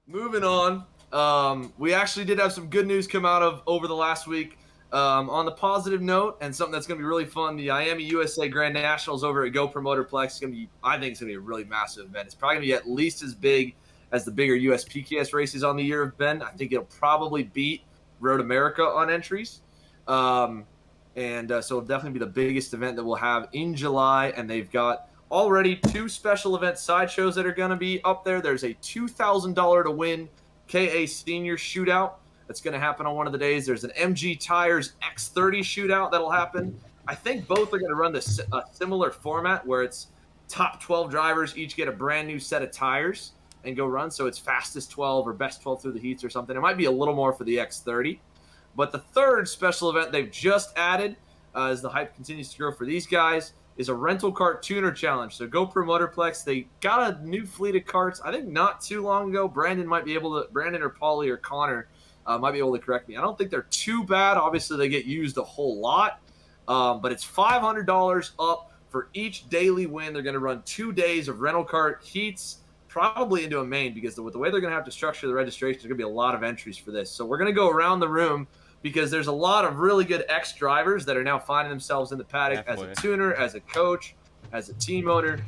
Moving on. We actually did have some good news come out of over the last week. On the positive note, and something that's going to be really fun, the Miami USA Grand Nationals over at Go Promoterplex is going to be, I think it's going to be a really massive event. It's probably going to be at least as big as the bigger USPKS races on the year have been. I think it'll probably beat Road America on entries. So it'll definitely be the biggest event that we'll have in July, and they've got already two special event sideshows that are going to be up there. There's a $2,000 to win KA Senior Shootout that's going to happen on one of the days. There's an MG Tires X30 Shootout that'll happen. I think both are going to run a similar format where it's top 12 drivers each get a brand new set of tires and go run. So it's fastest 12 or best 12 through the heats or something. It might be a little more for the X30. But the third special event they've just added, as the hype continues to grow for these guys, is a rental kart tuner challenge. So GoPro Motorplex, they got a new fleet of karts. I think not too long ago. Brandon or Paulie or Connor might be able to correct me. I don't think they're too bad. Obviously, they get used a whole lot. But it's $500 up for each daily win. They're going to run 2 days of rental kart heats, probably into a main, because with the way they're going to have to structure the registration, there's going to be a lot of entries for this. So we're going to go around the room, because there's a lot of really good ex-drivers that are now finding themselves in the paddock as a tuner, as a coach, as a team owner.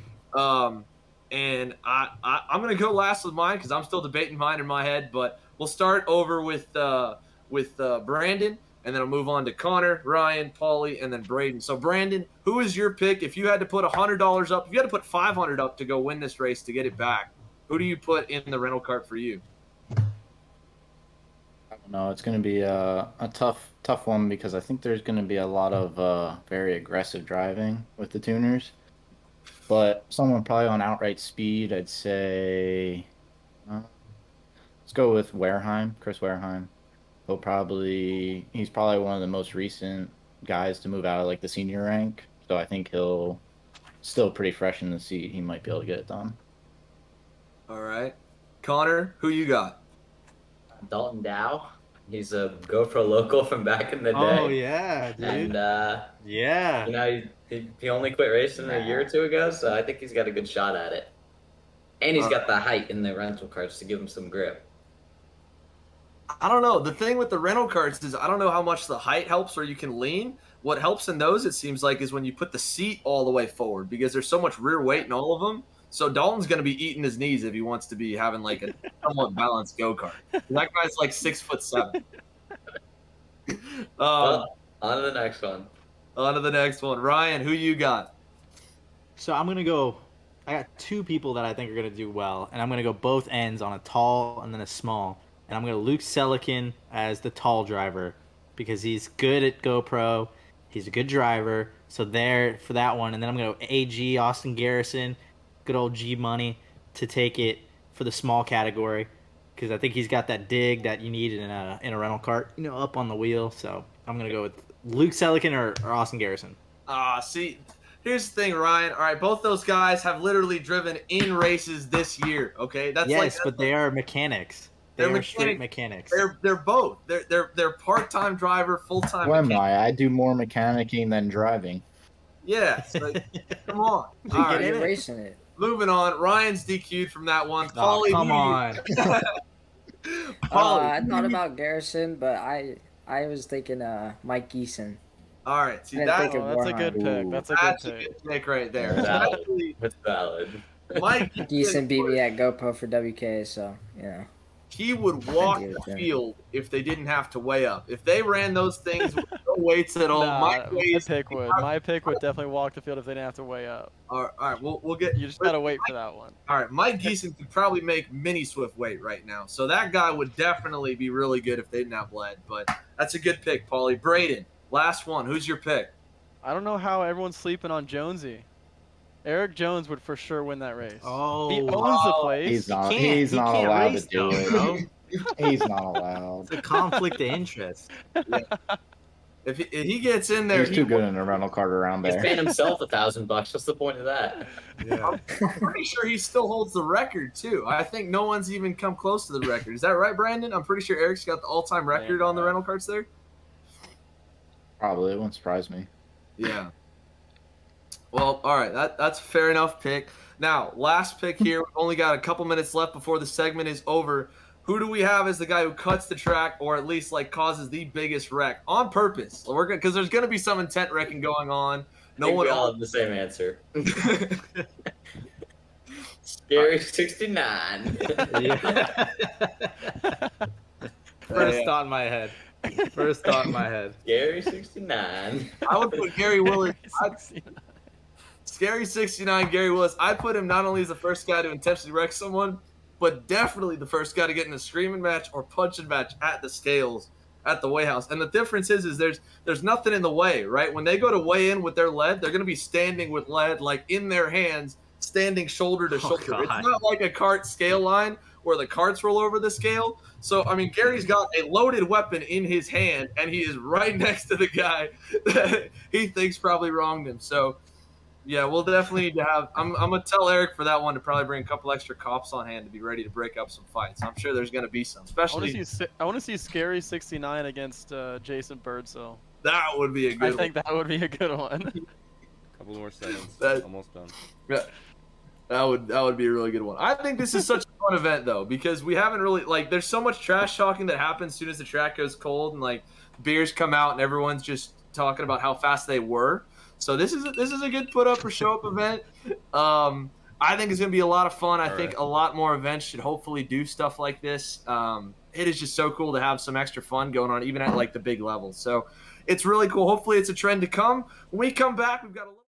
And I'm going to go last with mine because I'm still debating mine in my head. But we'll start over with Brandon, and then I'll move on to Connor, Ryan, Paulie, and then Braden. So, Brandon, who is your pick? If you had to put $100 up, if you had to put $500 up to go win this race to get it back, who do you put in the rental cart for you? No, it's going to be a tough one because I think there's going to be a lot of very aggressive driving with the tuners. But someone probably on outright speed, I'd say, let's go with Chris Wareheim. He's probably one of the most recent guys to move out of like the senior rank. So I think he'll still pretty fresh in the seat. He might be able to get it done. All right. Connor, who you got? Dalton Dow. He's a GoPro local from back in the day. Oh yeah, dude. And yeah. he only quit racing a year or two ago, so I think he's got a good shot at it. And he's got the height in the rental carts to give him some grip. I don't know. The thing with the rental carts is I don't know how much the height helps or you can lean. What helps in those, it seems like, is when you put the seat all the way forward, because there's so much rear weight in all of them. So Dalton's going to be eating his knees if he wants to be having like a somewhat balanced go-kart. That guy's like 6'7". Well, on to the next one. On to the next one. Ryan, who you got? So I'm gonna go. I got two people that I think are gonna do well, and I'm gonna go both ends on a tall and then a small. And I'm gonna Luke Selikin as the tall driver because he's good at GoPro. He's a good driver. So there for that one, and then I'm gonna go AG Austin Garrison, good old G Money, to take it for the small category because I think he's got that dig that you need in a rental cart, up on the wheel. So I'm gonna go with Luke Selikin or Austin Garrison. See, here's the thing, Ryan. All right, both those guys have literally driven in races this year. Okay, but they are mechanics. They're straight mechanics. They're both. They're part-time driver, full-time. Who am I? I do more mechanicking than driving. Yeah, so, come on. All right, you're racing it. Moving on. Ryan's DQ'd from that one. Oh, Paulie, come on. Paulie, I thought about Garrison, but I was thinking Mike Geeson. All right, see that's a good pick. That's a good pick right there. That's valid. Mike Geeson beat me at GoPro for WK, so he would walk the field if they didn't have to weigh up. If they ran those things with no weights at all, my pick would definitely walk the field if they didn't have to weigh up. All right, we'll get. You just gotta wait for that one. All right, Mike Geeson could probably make mini Swift weight right now, so that guy would definitely be really good if they didn't have lead. But that's a good pick, Paulie. Braden, last one. Who's your pick? I don't know how everyone's sleeping on Jonesy. Eric Jones would for sure win that race. Oh, he owns the place. He's not allowed to do it. Bro. He's not allowed. It's a conflict of interest. Yeah. If he gets in there, he's too good in a rental cart around there. He's paying himself $1,000. What's the point of that? Yeah. I'm pretty sure he still holds the record too. I think no one's even come close to the record. Is that right, Brandon? I'm pretty sure Eric's got the all-time record on the rental carts there. Probably. It wouldn't surprise me. Yeah. Well, all right. That's a fair enough pick. Now, last pick here. We've only got a couple minutes left before the segment is over. who do we have as the guy who cuts the track or at least like causes the biggest wreck on purpose? So we're gonna, because there's gonna be some intent wrecking going on. I think we all have the same answer. Scary 69. Yeah. First thought in my head. First thought in my head. Scary 69. I would put Gary Willis. Scary Scary 69, Gary Willis. I'd put him not only as the first guy to intentionally wreck someone, but definitely the first guy to get in a screaming match or punching match at the scales at the weigh house. And the difference is there's nothing in the way, right? When they go to weigh in with their lead, they're going to be standing with lead like in their hands, standing shoulder to shoulder. God. It's not like a cart scale line where the carts roll over the scale. So, I mean, Gary's got a loaded weapon in his hand, and he is right next to the guy that he thinks probably wronged him. So, yeah, we'll definitely need to have. I'm gonna tell Eric for that one to probably bring a couple extra cops on hand to be ready to break up some fights. I'm sure there's gonna be some, especially I want to see Scary 69 against Jason Birdsell. that would be a good I think that would be a good one. Couple more seconds. That- Almost done. one. Yeah, that would be a really good one. I think this is such a fun event though because we haven't really like. There's so much trash talking that happens as soon as the track goes cold and like beers come out and everyone's just talking about how fast they were. So this is a good put up or show up event. I think it's gonna be a lot of fun. I think a lot more events should hopefully do stuff like this. It is just so cool to have some extra fun going on, even at like the big levels. So it's really cool. Hopefully it's a trend to come. When we come back, we've got a little.